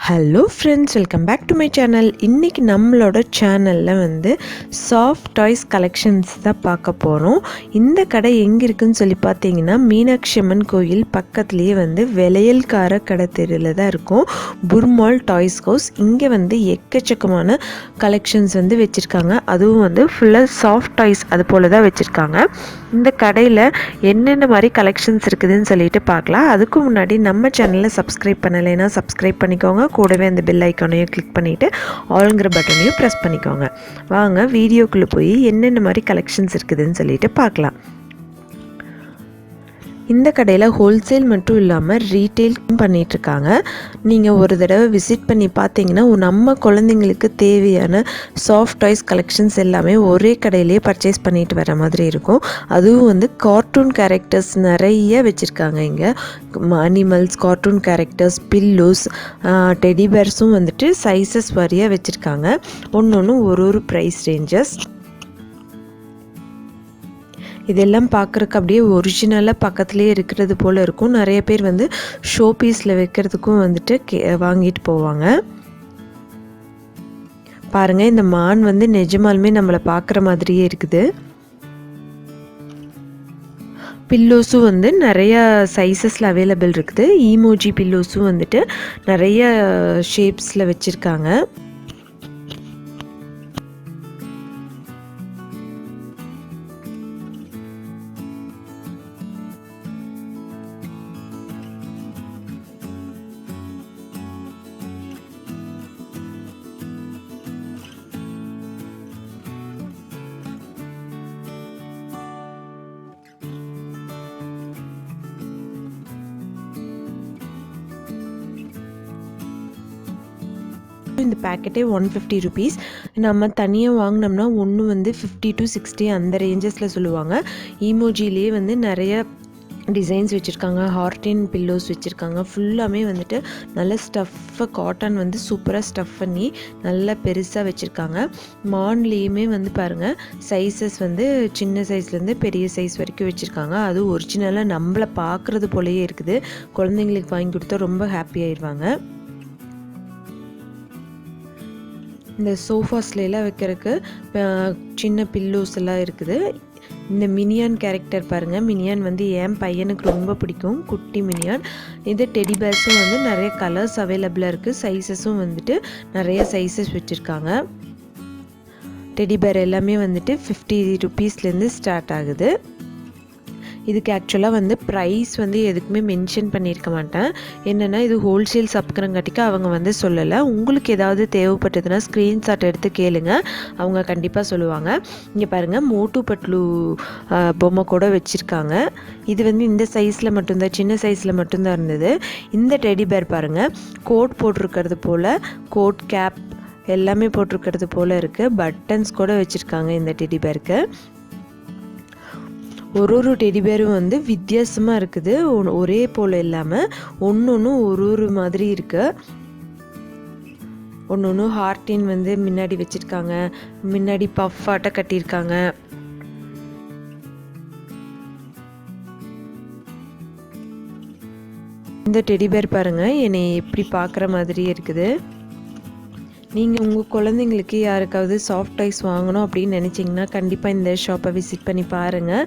Hello friends, welcome back to my channel. இன்றைக்கி நம்மளோட சேனலில் வந்து சாஃப்ட் டாய்ஸ் கலெக்ஷன்ஸ் தான் பார்க்க போகிறோம். இந்த கடை எங்கே இருக்குதுன்னு சொல்லி பார்த்தீங்கன்னா, மீனாட்சி அம்மன் கோயில் பக்கத்துலேயே வந்து விளையல்கார கடை தெருவில் தான் இருக்கும். புர்மால் டாய்ஸ் ஹவுஸ். இங்கே வந்து எக்கச்சக்கமான கலெக்ஷன்ஸ் வந்து வச்சுருக்காங்க. அதுவும் வந்து ஃபுல்லாக சாஃப்ட் டாய்ஸ் அது போல் தான் வச்சுருக்காங்க. இந்த கடையில் என்னென்ன மாதிரி கலெக்ஷன்ஸ் இருக்குதுன்னு சொல்லிட்டு பார்க்கலாம். அதுக்கு முன்னாடி நம்ம சேனலில் சப்ஸ்கிரைப் பண்ணலைன்னா சப்ஸ்கிரைப் பண்ணிக்கோங்க. கூடவே அந்த பெல் ஐக்கானையும் கிளிக் பண்ணிவிட்டு ஆல்ங்கிற பட்டனையும் ப்ரெஸ் பண்ணிக்கோங்க. வாங்க வீடியோக்குள்ளே போய் என்னென்ன மாதிரி கலெக்ஷன்ஸ் இருக்குதுன்னு சொல்லிட்டு பார்க்கலாம். இந்த கடையில் ஹோல்சேல் மட்டும் இல்லாமல் ரீட்டெயில் பண்ணிகிட்ருக்காங்க. நீங்கள் ஒரு தடவை விசிட் பண்ணி பார்த்தீங்கன்னா நம்ம குழந்தைங்களுக்கு தேவையான சாஃப்ட் டாய்ஸ் கலெக்ஷன்ஸ் எல்லாமே ஒரே கடையிலே பர்ச்சேஸ் பண்ணிட்டு வர மாதிரி இருக்கும். அதுவும் வந்து கார்ட்டூன் கேரக்டர்ஸ் நிறைய வச்சுருக்காங்க. இங்கே animals, cartoon characters, pillows, teddy பேர்ஸும் வந்துட்டு சைஸஸ் வாரியாக வச்சுருக்காங்க. ஒன்று ஒரு ப்ரைஸ் ரேஞ்சஸ். இதெல்லாம் பார்க்குறக்கு அப்படியே ஒரிஜினலாக பக்கத்துலேயே இருக்கிறது போல் இருக்கும். நிறைய பேர் வந்து ஷோ பீஸில் வைக்கிறதுக்கும் வந்துட்டு வாங்கிட்டு போவாங்க. பாருங்கள், இந்த மான் வந்து நிஜமாலுமே நம்மளை பார்க்குற மாதிரியே இருக்குது. பில்லோஸும் வந்து நிறையா சைஸஸில் அவைலபிள் இருக்குது. ஈமோஜி பில்லோஸும் வந்துட்டு நிறைய ஷேப்ஸில் வச்சுருக்காங்க. இந்த பேக்கெட்டே 150 ருபீஸ். நம்ம தனியாக வாங்கினோம்னா ஒன்று வந்து 50 to 60 அந்த ரேஞ்சஸில் சொல்லுவாங்க. ஈமோஜிலேயே வந்து நிறைய டிசைன்ஸ் வச்சுருக்காங்க. ஹார்டின் பில்லோஸ் வச்சுருக்காங்க. ஃபுல்லாமே வந்துட்டு நல்ல ஸ்டஃப்பாக காட்டன் வந்து சூப்பராக ஸ்டஃப் பண்ணி நல்லா பெருசாக வச்சுருக்காங்க. மான்லேயுமே வந்து பாருங்கள், சைஸஸ் வந்து சின்ன சைஸ்லேருந்து பெரிய சைஸ் வரைக்கும் வச்சுருக்காங்க. அது ஒரிஜினலாக நம்மளை பார்க்குறது போலயே இருக்குது. குழந்தைங்களுக்கு வாங்கி கொடுத்தா ரொம்ப ஹாப்பி ஆயிடுவாங்க. இந்த சோஃபாஸ்லாம் வைக்கிறதுக்கு சின்ன பில்லோஸ் எல்லாம் இருக்குது. இந்த மினியான் கேரக்டர் பாருங்கள். மினியான் வந்து என் பையனுக்கு ரொம்ப பிடிக்கும், குட்டி மினியான். இது டெடி பேர்ஸும் வந்து நிறைய கலர்ஸ் அவைலபிளாக இருக்குது. சைஸஸும் வந்துட்டு நிறைய சைஸஸ் வச்சுருக்காங்க. டெடி பேர் எல்லாமே வந்துட்டு 50 ருபீஸ்லேருந்து ஸ்டார்ட் ஆகுது. இதுக்கு ஆக்சுவலாக வந்து ப்ரைஸ் வந்து எதுக்குமே மென்ஷன் பண்ணியிருக்க மாட்டேன். என்னென்னா இது ஹோல்சேல் சாப்பிட்றங்காட்டிக்கு அவங்க வந்து சொல்லலை. உங்களுக்கு ஏதாவது தேவைப்பட்டதுன்னா ஸ்க்ரீன்ஷாட் எடுத்து கேளுங்க, அவங்க கண்டிப்பாக சொல்லுவாங்க. இங்கே பாருங்கள், மோட்டு பட்லு பொம்மை கூட வச்சுருக்காங்க. இது வந்து இந்த சைஸில் மட்டும்தான், சின்ன சைஸில் மட்டும்தான் இருந்தது. இந்த டெடி பேர் பாருங்கள், கோட் போட்டிருக்கிறது போல், கோட் கேப் எல்லாமே போட்டிருக்கிறது போல் இருக்குது. பட்டன்ஸ் கூட வச்சுருக்காங்க இந்த டெடி பேருக்கு. ஒரு டெடி பேரும் வந்து வித்தியாசமாக இருக்குது. ஒரே போல் இல்லாமல் ஒன்று ஒரு மாதிரி இருக்குது. ஒன்று ஹார்டின் வந்து முன்னாடி வச்சுருக்காங்க, முன்னாடி பஃபாட்ட கட்டியிருக்காங்க. இந்த டெடி பேர் பாருங்கள், என்னை எப்படி பார்க்குற மாதிரியே இருக்குது. நீங்கள் உங்கள் குழந்தைங்களுக்கு யாருக்காவது சாஃப்ட் டாய்ஸ் வாங்கணும் அப்படின்னு நினச்சிங்கன்னா கண்டிப்பாக இந்த ஷாப்பை விசிட் பண்ணி பாருங்கள்.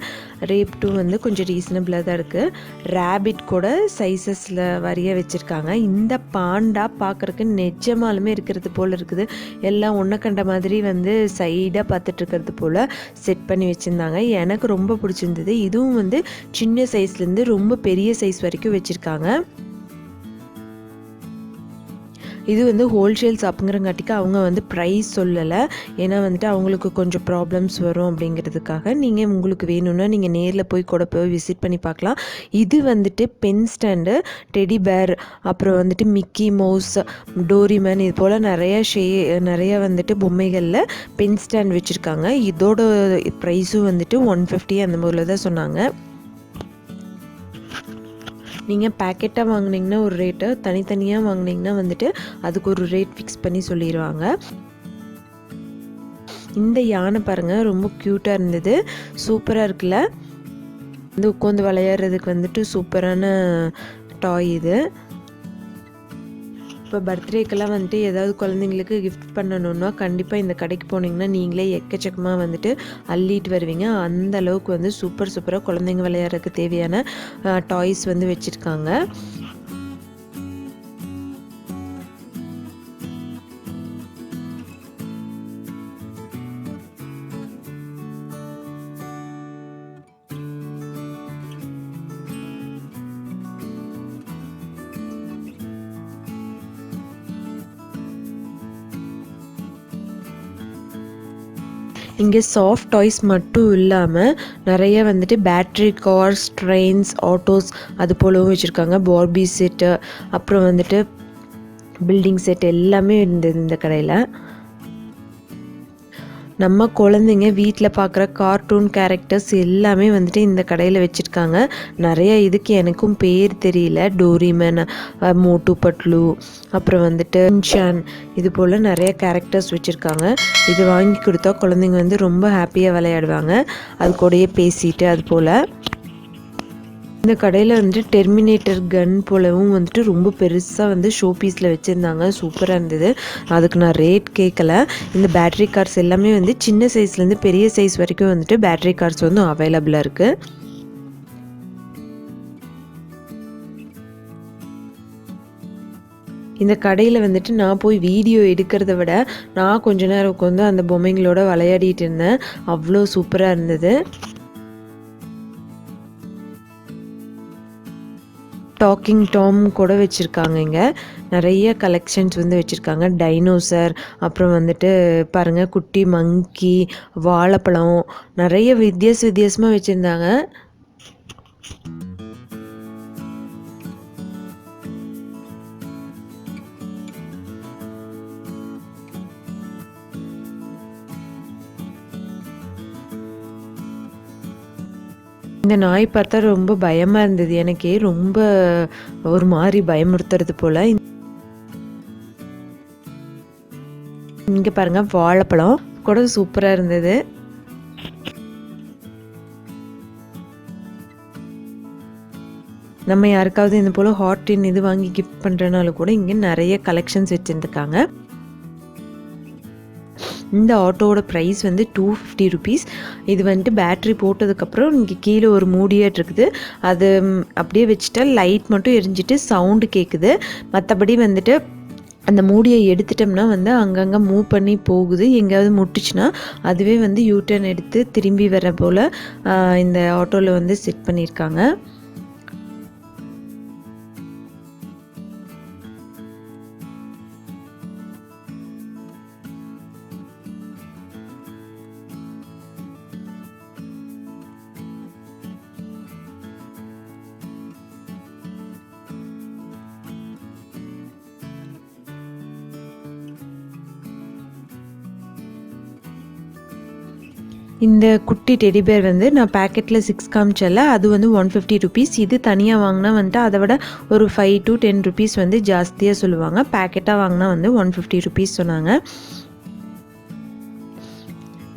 ரேட்டும் வந்து கொஞ்சம் ரீசனபிளாக தான் இருக்குது. ரேபிட் கூட சைஸஸில் வரைய வச்சுருக்காங்க. இந்த பாண்டா பார்க்குறக்கு நிஜமாலுமே இருக்கிறது போல் இருக்குது. எல்லாம் ஒன்றை கண்ட மாதிரி வந்து சைடாக பார்த்துட்டு இருக்கிறது போல் செட் பண்ணி வச்சுருந்தாங்க. எனக்கு ரொம்ப பிடிச்சிருந்தது. இதுவும் வந்து சின்ன சைஸ்லேருந்து ரொம்ப பெரிய சைஸ் வரைக்கும் வச்சுருக்காங்க. இது வந்து ஹோல்சேல் ஷாப்புங்கிறங்காட்டிக்கு அவங்க வந்து ப்ரைஸ் சொல்லலை. ஏன்னா வந்துட்டு அவங்களுக்கு கொஞ்சம் ப்ராப்ளம்ஸ் வரும் அப்படிங்கிறதுக்காக. நீங்கள் உங்களுக்கு வேணும்னா நீங்கள் நேரில் கூட போய் விசிட் பண்ணி பார்க்கலாம். இது வந்துட்டு பென் ஸ்டாண்டு, டெடி பேர், அப்புறம் வந்துட்டு மிக்கி மவுஸ், டோரிமேன், இது போல் நிறைய வந்துட்டு பொம்மைகளில் பென் ஸ்டாண்ட் வச்சுருக்காங்க. இதோட ப்ரைஸும் வந்துட்டு 150 அந்த மாதிரில தான் சொன்னாங்க. நீங்கள் பேக்கெட்டாக வாங்கினீங்கன்னா ஒரு ரேட்டு, தனித்தனியாக வாங்கினீங்கன்னா வந்துட்டு அதுக்கு ஒரு ரேட் ஃபிக்ஸ் பண்ணி சொல்லிடுவாங்க. இந்த யானை பாருங்கள், ரொம்ப க்யூட்டாக இருந்தது, சூப்பராக இருக்குல்ல. வந்து உட்காந்து விளையாடுறதுக்கு வந்துட்டு சூப்பரான டாய் இது. இப்போ பர்த்டேக்கெல்லாம் வந்துட்டு ஏதாவது குழந்தைங்களுக்கு கிஃப்ட் பண்ணணுன்னா கண்டிப்பாக இந்த கடைக்கு போனீங்கன்னா நீங்களே எக்கச்சக்கமாக வந்துட்டு அள்ளிட்டு வருவீங்க. அந்த அளவுக்கு வந்து சூப்பராக குழந்தைங்க விளையாடுறதுக்கு தேவையான டாய்ஸ் வந்து வச்சுருக்காங்க. இங்கே சாஃப்ட் டாய்ஸ் மட்டும் இல்லாமல் நிறைய வந்துட்டு பேட்ரி கார்ஸ், ட்ரெயின்ஸ், ஆட்டோஸ் அது போலவும் வச்சுருக்காங்க. பார்பி செட்டு, அப்புறம் வந்துட்டு பில்டிங் செட் எல்லாமே இருந்தது இந்த கடையில். நம்ம குழந்தைங்க வீட்டில் பார்க்குற கார்ட்டூன் கேரக்டர்ஸ் எல்லாமே வந்துட்டு இந்த கடையில் வச்சுருக்காங்க. நிறைய இதுக்கு எனக்கும் பேர் தெரியல. டோரிமன், மோட்டு பட்லு, அப்புறம் வந்துட்டு ஷான், இது போல் நிறைய கேரக்டர்ஸ் வச்சுருக்காங்க. இது வாங்கி கொடுத்தா குழந்தைங்க வந்து ரொம்ப ஹாப்பியாக விளையாடுவாங்க, அது கூடயே பேசிட்டு அது போல். இந்த கடையில் வந்துட்டு டெர்மினேட்டர் கன் போலவும் வந்துட்டு ரொம்ப பெருசாக வந்து ஷோ பீஸில் வச்சுருந்தாங்க. சூப்பராக இருந்தது. அதுக்கு நான் ரேட் கேட்கல. இந்த பேட்ரி கார்ஸ் எல்லாமே வந்து சின்ன சைஸ்லேருந்து பெரிய சைஸ் வரைக்கும் வந்துட்டு பேட்ரி கார்ஸ் வந்து அவைலபிளாக இருக்குது. இந்த கடையில் வந்துட்டு நான் போய் வீடியோ எடுக்கிறத விட நான் கொஞ்ச நேரம் உட்காந்து அந்த பொம்மைங்களோட விளையாடிட்டு இருந்தேன். அவ்வளோ சூப்பராக இருந்தது. டாக்கிங் டாம் கூட வச்சுருக்காங்க. இங்கே நிறைய கலெக்ஷன்ஸ் வந்து வச்சுருக்காங்க. டைனோசர், அப்புறம் வந்துட்டு பாருங்கள் குட்டி மங்கி, வாழைப்பழம், நிறைய வித்தியாசமாக வச்சுருந்தாங்க. இந்த நாய் பார்த்தா ரொம்ப பயமாக இருந்தது. எனக்கே ரொம்ப ஒரு மாதிரி பயமுறுத்துறது போல். இங்கே பாருங்கள் வாழைப்பழம் கூட சூப்பராக இருந்தது. நம்ம யாருக்காவது இந்த போல் ஹாட் டின் இது வாங்கி கிஃப்ட் பண்ணுறனால கூட இங்கே நிறைய கலெக்ஷன்ஸ் வச்சுருந்துருக்காங்க. இந்த ஆட்டோவோட ப்ரைஸ் வந்து 250 ருபீஸ். இது வந்துட்டு பேட்ரி போட்டதுக்கப்புறம் இங்கே கீழே ஒரு மூடியாட்டு இருக்குது. அது அப்படியே வச்சுட்டா லைட் மட்டும் எரிஞ்சிட்டு சவுண்டு கேட்குது. மற்றபடி வந்துட்டு அந்த மூடியை எடுத்துட்டோம்னா வந்து அங்கங்கே மூவ் பண்ணி போகுது. எங்கேயாவது முட்டுச்சுன்னா அதுவே வந்து யூட்டர்ன் எடுத்து திரும்பி வர போல் இந்த ஆட்டோவில் வந்து செட் பண்ணியிருக்காங்க. இந்த குட்டி டெடி பேர் வந்து நான் பேக்கெட்டில் 6 காமிச்சல, அது வந்து 150 ருபீஸ். இது தனியாக வாங்கினா வந்துட்டு அதை விட ஒரு 5 to 10 ருபீஸ் வந்து ஜாஸ்தியாக சொல்லுவாங்க. பேக்கெட்டாக வாங்கினா வந்து 150 ருபீஸ் சொன்னாங்க.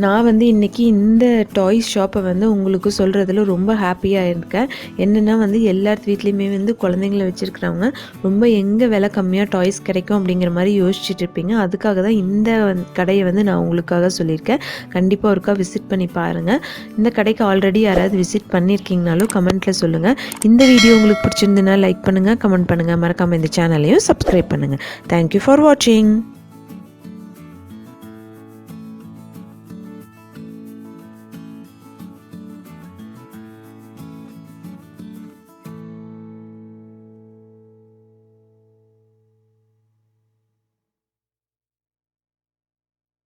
நான் வந்து இன்றைக்கி இந்த டாய்ஸ் ஷாப்பை வந்து உங்களுக்கு சொல்கிறதுல ரொம்ப ஹாப்பியாக இருக்கேன். என்னென்னா வந்து எல்லார் வீட்லேயுமே வந்து குழந்தைங்கள வச்சுருக்கிறவங்க ரொம்ப எங்கே விலை கம்மியாக டாய்ஸ் கிடைக்கும் அப்படிங்கிற மாதிரி யோசிச்சுட்டு இருப்பீங்க. அதுக்காக தான் இந்த கடையை வந்து நான் உங்களுக்காக சொல்லியிருக்கேன். கண்டிப்பாக ஒருக்கா விசிட் பண்ணி பாருங்கள். இந்த கடைக்கு ஆல்ரெடி யாராவது விசிட் பண்ணியிருக்கீங்கனாலும் கமெண்ட்டில் சொல்லுங்கள். இந்த வீடியோ உங்களுக்கு பிடிச்சிருந்துன்னா லைக் பண்ணுங்கள், கமெண்ட் பண்ணுங்கள், மறக்காமல் இந்த சேனலையும் சப்ஸ்கிரைப் பண்ணுங்கள். தேங்க்யூ ஃபார் வாட்சிங்.